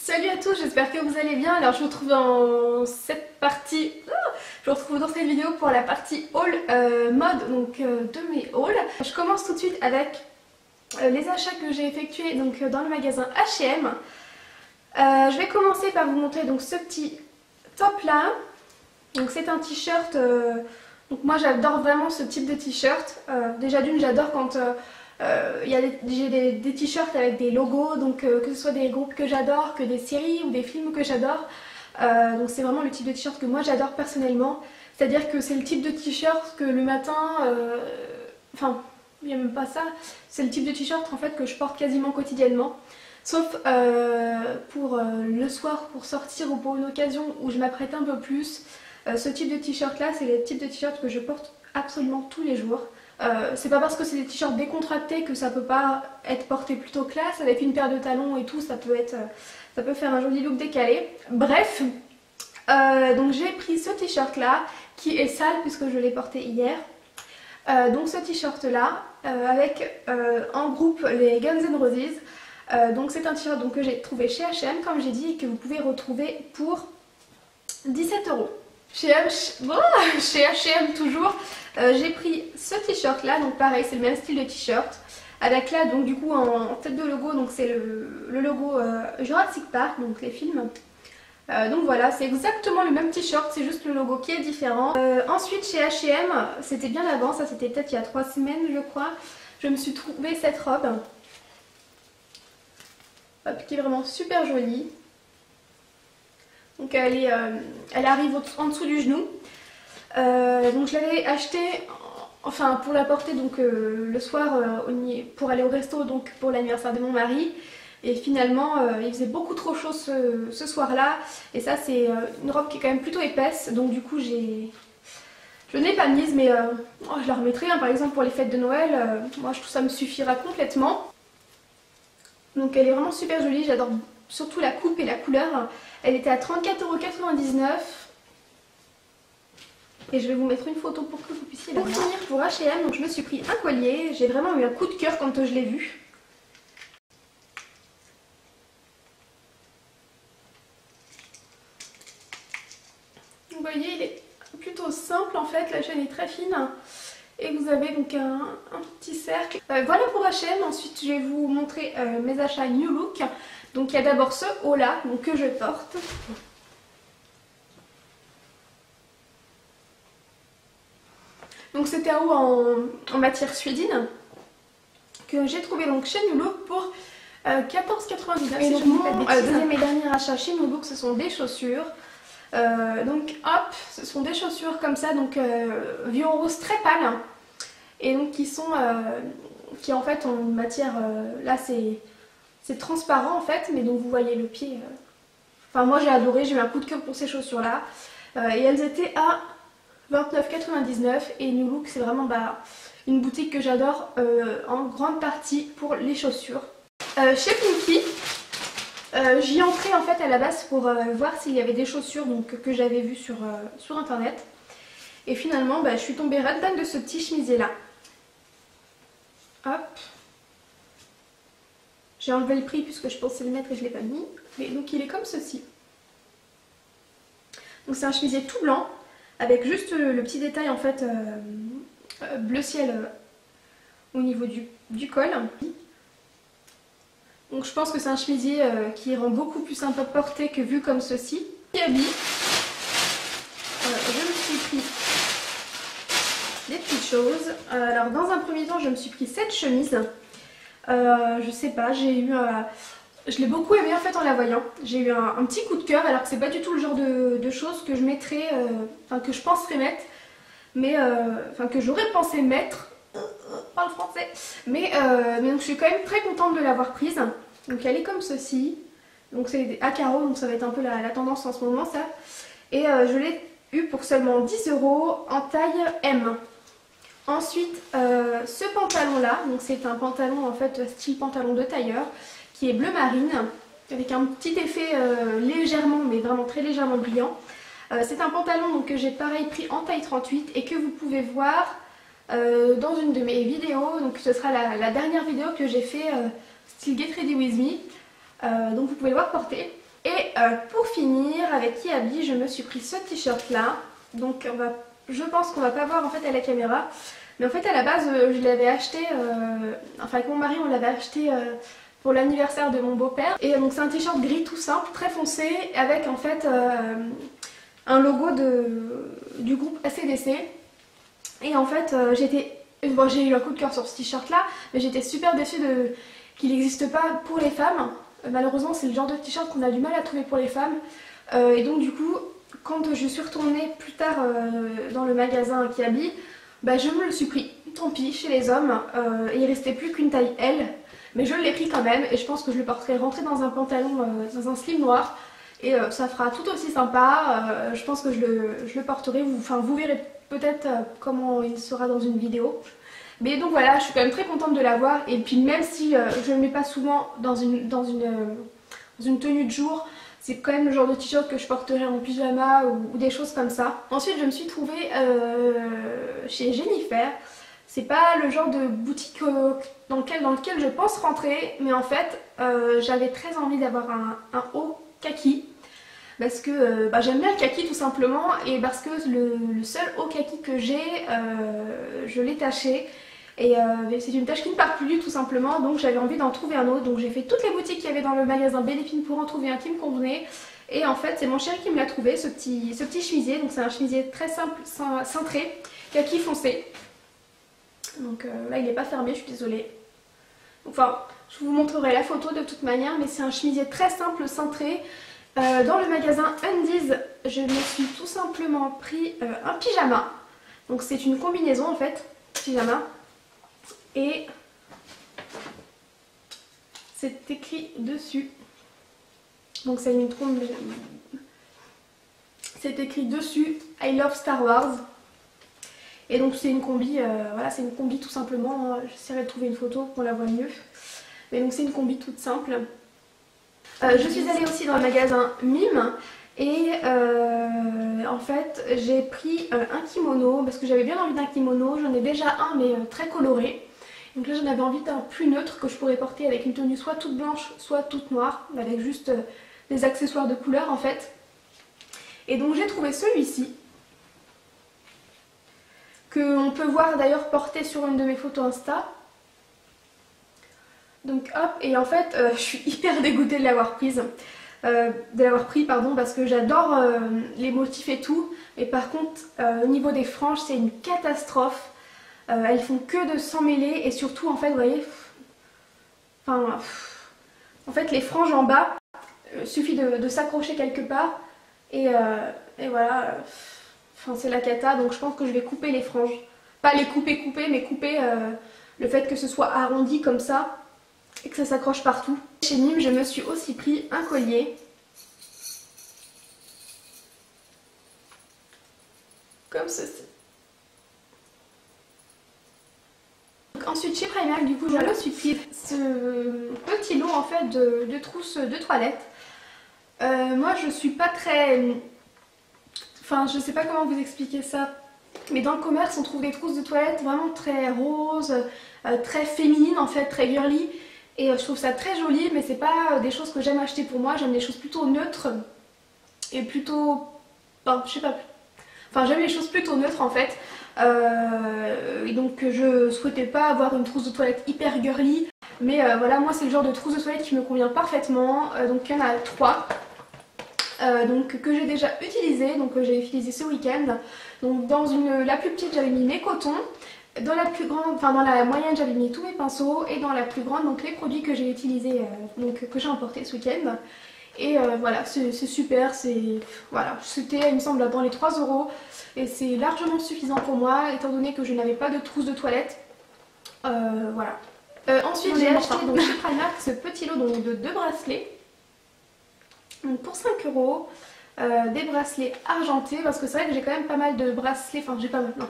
Salut à tous, j'espère que vous allez bien. Alors je vous retrouve dans cette partie, je vous retrouve dans cette vidéo pour la partie haul mode de mes hauls. Je commence tout de suite avec les achats que j'ai effectués dans le magasin H&M. Je vais commencer par vous montrer donc ce petit top là. Donc c'est un t-shirt, donc moi j'adore vraiment ce type de t-shirt. Déjà d'une, j'adore quand j'ai des t-shirts avec des logos, donc que ce soit des groupes que j'adore, que des séries ou des films que j'adore. Donc c'est vraiment le type de t-shirt que moi j'adore personnellement. C'est-à-dire que c'est le type de t-shirt que le matin, enfin il n'y a même pas ça, c'est le type de t-shirt en fait que je porte quasiment quotidiennement. Sauf pour le soir, pour sortir ou pour une occasion où je m'apprête un peu plus. Ce type de t-shirt là, c'est le type de t-shirt que je porte absolument tous les jours. C'est pas parce que c'est des t-shirts décontractés que ça peut pas être porté plutôt classe, avec une paire de talons et tout, ça peut faire un joli look décalé. Bref, donc j'ai pris ce t-shirt là, qui est sale puisque je l'ai porté hier. Donc ce t-shirt là, avec en groupe les Guns N' Roses. Donc c'est un t-shirt que j'ai trouvé chez H&M, comme j'ai dit, et que vous pouvez retrouver pour 17 €. Chez H&M toujours, j'ai pris ce t-shirt là, donc pareil c'est le même style de t-shirt, avec là donc du coup en tête de logo, donc c'est le logo Jurassic Park, donc les films. Donc voilà, c'est exactement le même t-shirt, c'est juste le logo qui est différent. Ensuite chez H&M, c'était bien avant, ça c'était peut-être il y a 3 semaines je crois, je me suis trouvé cette robe, qui est vraiment super jolie. Donc elle arrive en dessous du genou. Donc je l'avais achetée enfin pour la porter le soir pour aller au resto, donc pour l'anniversaire de mon mari. Et finalement il faisait beaucoup trop chaud ce soir là. Et ça c'est une robe qui est quand même plutôt épaisse. Donc du coup je n'ai pas mise, mais je la remettrai par exemple pour les fêtes de Noël. Moi je trouve ça me suffira complètement. Donc elle est vraiment super jolie, j'adore surtout la coupe et la couleur. Elle était à 34,99 €. Et je vais vous mettre une photo pour que vous puissiez la voir. Pour finir, pour H&M, donc je me suis pris un collier. J'ai vraiment eu un coup de cœur quand je l'ai vu. Vous voyez, il est plutôt simple en fait. La chaîne est très fine. Et vous avez donc un petit cercle. Voilà pour H&M. Ensuite, je vais vous montrer mes achats New Look. Donc il y a d'abord ce haut là que je porte. Donc c'était un haut en matière suédine que j'ai trouvé donc chez New Look pour 14,99 €. Et donc mon deuxième et dernier achat chez New Look, ce sont des chaussures. Donc hop, ce sont des chaussures comme ça, donc vieux rose très pâle. Et donc qui en fait ont une matière, là c'est transparent en fait, mais donc vous voyez le pied. Enfin moi j'ai adoré, j'ai eu un coup de cœur pour ces chaussures là. Et elles étaient à 29,99 € et New Look c'est vraiment une boutique que j'adore en grande partie pour les chaussures. Chez Pinky, j'y entrais en fait à la base pour voir s'il y avait des chaussures que j'avais vues sur internet. Et finalement je suis tombée ras-dedans de ce petit chemisier là. Hop. J'ai enlevé le prix puisque je pensais le mettre et je ne l'ai pas mis. Mais donc il est comme ceci. Donc c'est un chemisier tout blanc avec juste le petit détail en fait bleu ciel au niveau du col. Donc je pense que c'est un chemisier qui rend beaucoup plus sympa de porter que vu comme ceci. Et habit, je me suis pris des petites choses. Alors dans un premier temps je me suis pris cette chemise. Je sais pas, je l'ai beaucoup aimée en fait en la voyant. J'ai eu un petit coup de cœur, alors que c'est pas du tout le genre de choses que je mettrais, que je penserais mettre, mais que j'aurais pensé mettre, parle français. Mais donc je suis quand même très contente de l'avoir prise. Donc elle est comme ceci. Donc c'est à carreaux, donc ça va être un peu la tendance en ce moment ça. Et je l'ai eu pour seulement 10 € en taille M. Ensuite, ce pantalon là, donc c'est un pantalon en fait style pantalon de tailleur, qui est bleu marine, avec un petit effet légèrement, mais vraiment très légèrement brillant. C'est un pantalon que j'ai pareil pris en taille 38 et que vous pouvez voir dans une de mes vidéos. Donc ce sera la dernière vidéo que j'ai fait style Get Ready With Me. Donc vous pouvez le voir porter. pour finir, avec Kiabi, je me suis pris ce t-shirt là. Donc je pense qu'on va pas voir en fait à la caméra. Mais en fait à la base je l'avais acheté, enfin avec mon mari on l'avait acheté pour l'anniversaire de mon beau-père. Et donc c'est un t-shirt gris tout simple, très foncé, avec en fait un logo du groupe AC/DC. Et en fait bon, j'ai eu un coup de cœur sur ce t-shirt là, mais j'étais super déçue qu'il n'existe pas pour les femmes. Malheureusement c'est le genre de t-shirt qu'on a du mal à trouver pour les femmes. Et donc du coup quand je suis retournée plus tard dans le magasin Kiabi, bah, je me le suis pris, tant pis, chez les hommes. Il restait plus qu'une taille L, mais je l'ai pris quand même et je pense que je le porterai rentré dans un pantalon, dans un slim noir, et ça fera tout aussi sympa. Je pense que je le porterai, vous verrez peut-être comment il sera dans une vidéo. Mais donc voilà, je suis quand même très contente de l'avoir, et puis même si je ne le mets pas souvent dans une tenue de jour, c'est quand même le genre de t-shirt que je porterai en pyjama ou des choses comme ça. Ensuite je me suis trouvée chez Jennifer. C'est pas le genre de boutique dans lequel je pense rentrer, mais en fait j'avais très envie d'avoir un haut kaki. Parce que j'aime bien le kaki tout simplement, et parce que le seul haut kaki que j'ai, je l'ai taché. Et c'est une tâche qui ne part plus tout simplement, donc j'avais envie d'en trouver un autre. Donc j'ai fait toutes les boutiques qu'il y avait dans le magasin Bellefine pour en trouver un qui me convenait. Et en fait c'est mon chéri qui me l'a trouvé, ce petit chemisier. Donc c'est un chemisier très simple, cintré, kaki foncé. Donc là il n'est pas fermé, je suis désolée. Enfin je vous montrerai la photo de toute manière, mais c'est un chemisier très simple, cintré. Dans le magasin Undies, je me suis tout simplement pris un pyjama. Donc c'est une combinaison en fait, pyjama. Et c'est écrit dessus, donc c'est une trompe, c'est écrit dessus I love Star Wars. Et donc c'est une combi, voilà, c'est une combi tout simplement. J'essaierai de trouver une photo pour la voir mieux, mais donc c'est une combi toute simple. Je suis allée aussi dans le magasin Mime, et en fait j'ai pris un kimono parce que j'avais bien envie d'un kimono. J'en ai déjà un mais très coloré. Donc là j'en avais envie d'un plus neutre que je pourrais porter avec une tenue soit toute blanche soit toute noire, avec juste des accessoires de couleur en fait. Et donc j'ai trouvé celui-ci, qu'on peut voir d'ailleurs porté sur une de mes photos Insta. Donc hop, et en fait je suis hyper dégoûtée de l'avoir pris parce que j'adore les motifs et tout. Mais par contre au niveau des franges c'est une catastrophe. Elles font que de s'emmêler, et surtout en fait vous voyez, en fait les franges en bas, suffit de s'accrocher quelque part et voilà, c'est la cata. Donc je pense que je vais couper les franges, pas les couper mais couper le fait que ce soit arrondi comme ça et que ça s'accroche partout. Chez Nîmes je me suis aussi pris un collier comme ceci. Ensuite chez Primark du coup je me suis pris ce petit lot en fait de trousses de toilette. Moi je suis pas très... Enfin je sais pas comment vous expliquer ça, mais dans le commerce on trouve des trousses de toilette vraiment très roses, très féminines en fait, très girly. Et je trouve ça très joli, mais c'est pas des choses que j'aime acheter pour moi. J'aime des choses plutôt neutres et plutôt... Enfin je sais pas... Enfin j'aime les choses plutôt neutres en fait. Et donc je souhaitais pas avoir une trousse de toilette hyper girly, mais voilà, moi c'est le genre de trousse de toilette qui me convient parfaitement. Donc il y en a 3 que j'ai déjà utilisé, donc j'ai utilisé ce week-end. Donc dans la plus petite j'avais mis mes cotons, dans la plus grande, enfin dans la moyenne j'avais mis tous mes pinceaux, et dans la plus grande donc les produits que j'ai utilisés, que j'ai emportés ce week-end. Et voilà, c'est super, voilà, c'était il me semble dans les 3 €, et c'est largement suffisant pour moi étant donné que je n'avais pas de trousse de toilette. Voilà. Ensuite j'ai acheté donc, chez Primark ce petit lot donc, de 2 bracelets, donc pour 5 €, des bracelets argentés, parce que c'est vrai que j'ai quand même pas mal de bracelets, enfin j'ai pas mal, non,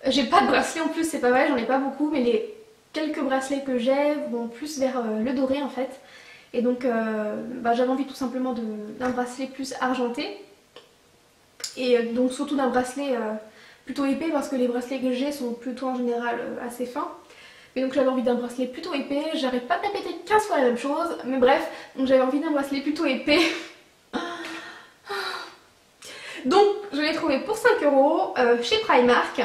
j'ai pas de bracelets en plus, c'est pas vrai, j'en ai pas beaucoup, mais les quelques bracelets que j'ai vont plus vers le doré en fait. Et donc j'avais envie tout simplement d'un bracelet plus argenté, et donc surtout d'un bracelet plutôt épais, parce que les bracelets que j'ai sont plutôt en général assez fins. Mais donc j'avais envie d'un bracelet plutôt épais. J'arrête pas de répéter 15 fois la même chose, mais bref, donc j'avais envie d'un bracelet plutôt épais. Donc je l'ai trouvé pour 5 € chez Primark.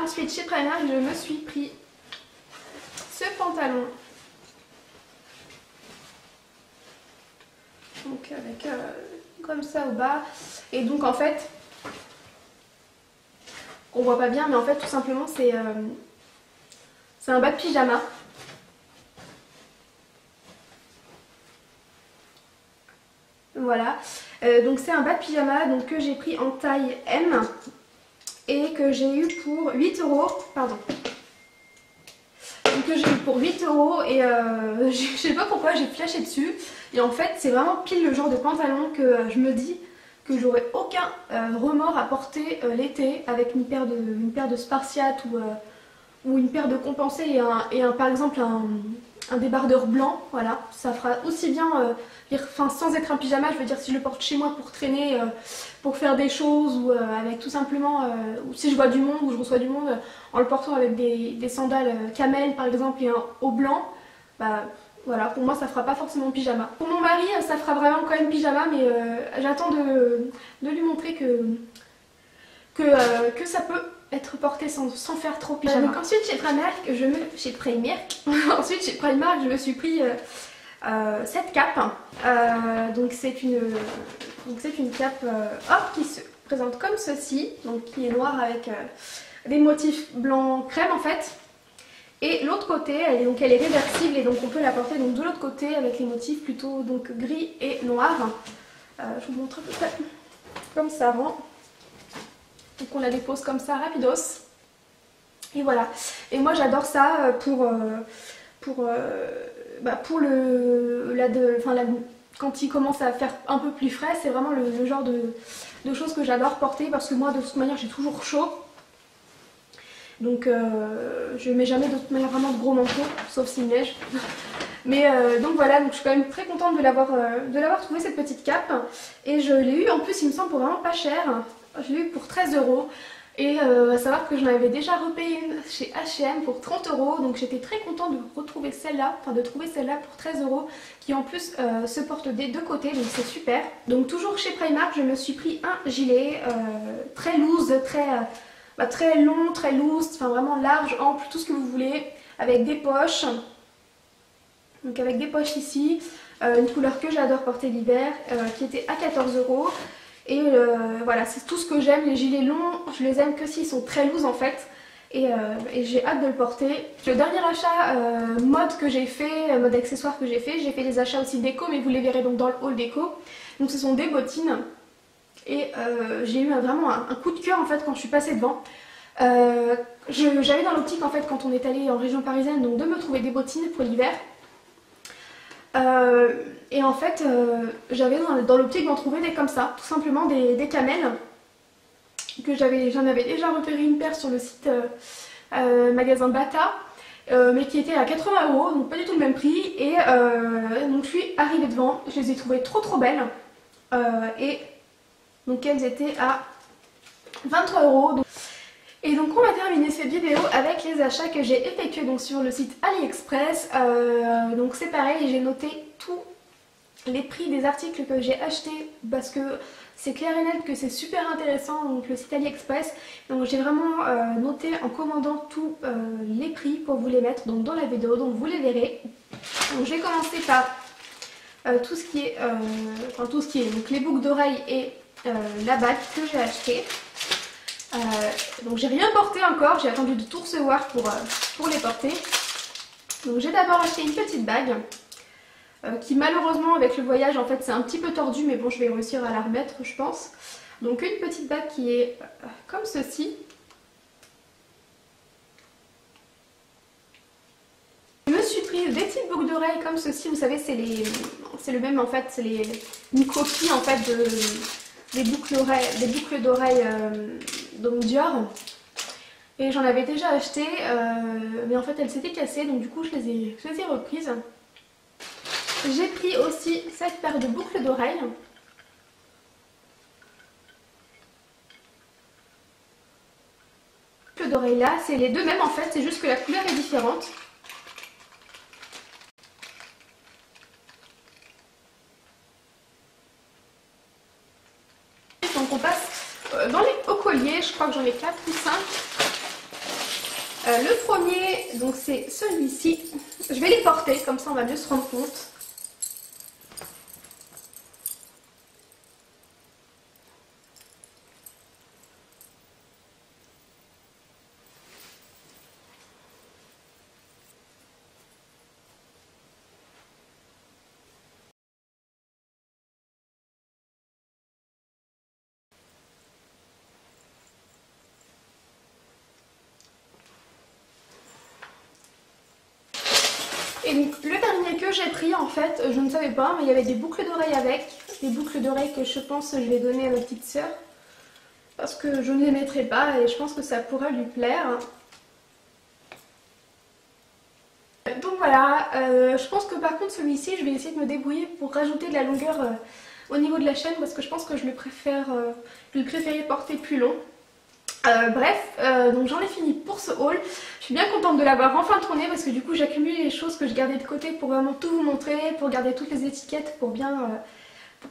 Ensuite chez Primark je me suis pris ce pantalon. Donc avec comme ça au bas. Et donc en fait, on voit pas bien mais en fait tout simplement c'est un bas de pyjama. Voilà, donc c'est un bas de pyjama donc, que j'ai pris en taille M et que j'ai eu pour 8 €, pardon. Donc que j'ai eu pour 8 € et je sais pas pourquoi j'ai flashé dessus. Et en fait c'est vraiment pile le genre de pantalon que je me dis que j'aurais aucun remords à porter l'été avec une paire de Spartiates ou une paire de compensés et par exemple un débardeur blanc, voilà, ça fera aussi bien, enfin sans être un pyjama, je veux dire si je le porte chez moi pour traîner, pour faire des choses ou avec tout simplement, ou si je vois du monde ou je reçois du monde en le portant avec des sandales camel par exemple et un haut blanc, bah voilà, pour moi ça fera pas forcément pyjama. Pour mon mari ça fera vraiment quand même pyjama mais j'attends de lui montrer que ça peut être porté sans faire trop pyjama. Donc ensuite chez Primark, ensuite chez Primark je me suis pris cette cape. Donc c'est une cape qui se présente comme ceci, donc qui est noire avec des motifs blanc crème en fait. Et l'autre côté, elle est réversible et donc on peut la porter donc de l'autre côté avec les motifs plutôt donc gris et noir. Je vous montre à peu près comme ça rend. Donc on la dépose comme ça rapidos. Et voilà. Et moi j'adore ça quand il commence à faire un peu plus frais, c'est vraiment le genre de choses que j'adore porter parce que moi de toute manière j'ai toujours chaud. Donc je mets jamais de toute manière vraiment de gros manteaux, sauf s'il neige. Mais donc voilà, donc je suis quand même très contente de l'avoir trouvé cette petite cape. Et je l'ai eu en plus il me semble pour vraiment pas cher. Je l'ai eu pour 13 €. Et à savoir que j'en avais déjà repayé une chez H&M pour 30 €. Donc j'étais très contente de retrouver celle-là, enfin de trouver celle-là pour 13 € qui en plus se porte des deux côtés, donc c'est super. Donc toujours chez Primark, je me suis pris un gilet très loose, très long, très loose, enfin vraiment large, ample, tout ce que vous voulez, avec des poches. Donc avec des poches ici, une couleur que j'adore porter l'hiver, qui était à 14 €. Et voilà, c'est tout ce que j'aime, les gilets longs, je les aime que s'ils sont très loose en fait. Et j'ai hâte de le porter. Le dernier achat mode que j'ai fait, mode accessoire que j'ai fait des achats aussi déco, mais vous les verrez donc dans le haul déco. Donc ce sont des bottines. Et j'ai eu vraiment un coup de cœur en fait quand je suis passée devant. J'avais dans l'optique en fait quand on est allé en région parisienne donc de me trouver des bottines pour l'hiver. Et en fait j'avais dans l'optique d'en trouver des comme ça, tout simplement des camels que j'en avais déjà repéré une paire sur le site magasin Bata, mais qui était à 80 €, donc pas du tout le même prix. Et donc je suis arrivée devant, je les ai trouvées trop belles et donc elles étaient à 23 €. Et donc on va terminer cette vidéo avec les achats que j'ai effectués donc sur le site AliExpress. Donc c'est pareil, j'ai noté tous les prix des articles que j'ai achetés parce que c'est clair et net que c'est super intéressant, donc le site AliExpress. Donc j'ai vraiment noté en commandant tous les prix pour vous les mettre donc dans la vidéo, donc vous les verrez. Donc je vais commencer par tout ce qui est donc les boucles d'oreilles et la bague que j'ai acheté. Donc j'ai rien porté encore, j'ai attendu de tout recevoir pour les porter. Donc j'ai d'abord acheté une petite bague qui malheureusement avec le voyage en fait c'est un petit peu tordu, mais bon je vais réussir à la remettre je pense. Donc une petite bague qui est comme ceci. Je me suis pris des petites boucles d'oreilles comme ceci, vous savez c'est le même en fait, c'est une copie en fait des boucles d'oreilles donc Dior. Et j'en avais déjà acheté mais en fait elles s'étaient cassées, donc du coup je les ai reprises. J'ai pris aussi cette paire de boucles d'oreilles. Les boucles d'oreilles là, c'est les deux mêmes en fait, c'est juste que la couleur est différente. Donc on passe au collier, je crois que j'en ai 4 ou 5. Le premier, donc c'est celui-ci. Je vais les porter, comme ça on va mieux se rendre compte. Et donc le dernier que j'ai pris en fait, je ne savais pas, mais il y avait des boucles d'oreilles avec. Des boucles d'oreilles que je pense que je vais donner à ma petite sœur. Parce que je ne les mettrai pas et je pense que ça pourrait lui plaire. Donc voilà, je pense que par contre celui-ci, je vais essayer de me débrouiller pour rajouter de la longueur au niveau de la chaîne. Parce que je pense que je le préférais porter plus long. Donc j'en ai fini pour ce haul. Je suis bien contente de l'avoir enfin tourné parce que du coup j'accumule les choses que je gardais de côté pour vraiment tout vous montrer, pour garder toutes les étiquettes, pour bien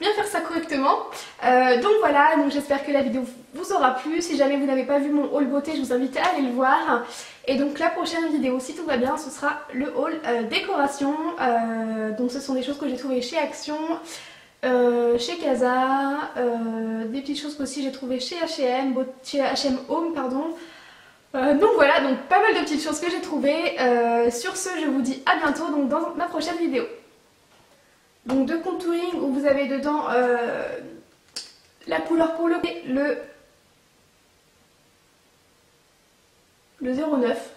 faire ça correctement. Donc voilà, donc j'espère que la vidéo vous aura plu. Si jamais vous n'avez pas vu mon haul beauté, je vous invite à aller le voir. Et donc la prochaine vidéo, si tout va bien, ce sera le haul décoration. Donc ce sont des choses que j'ai trouvées chez Action. Chez Casa, des petites choses aussi j'ai trouvées chez H&M, chez H&M Home pardon. Donc voilà, donc pas mal de petites choses que j'ai trouvées. Sur ce, je vous dis à bientôt donc dans ma prochaine vidéo. Donc de contouring où vous avez dedans la couleur pour le 09.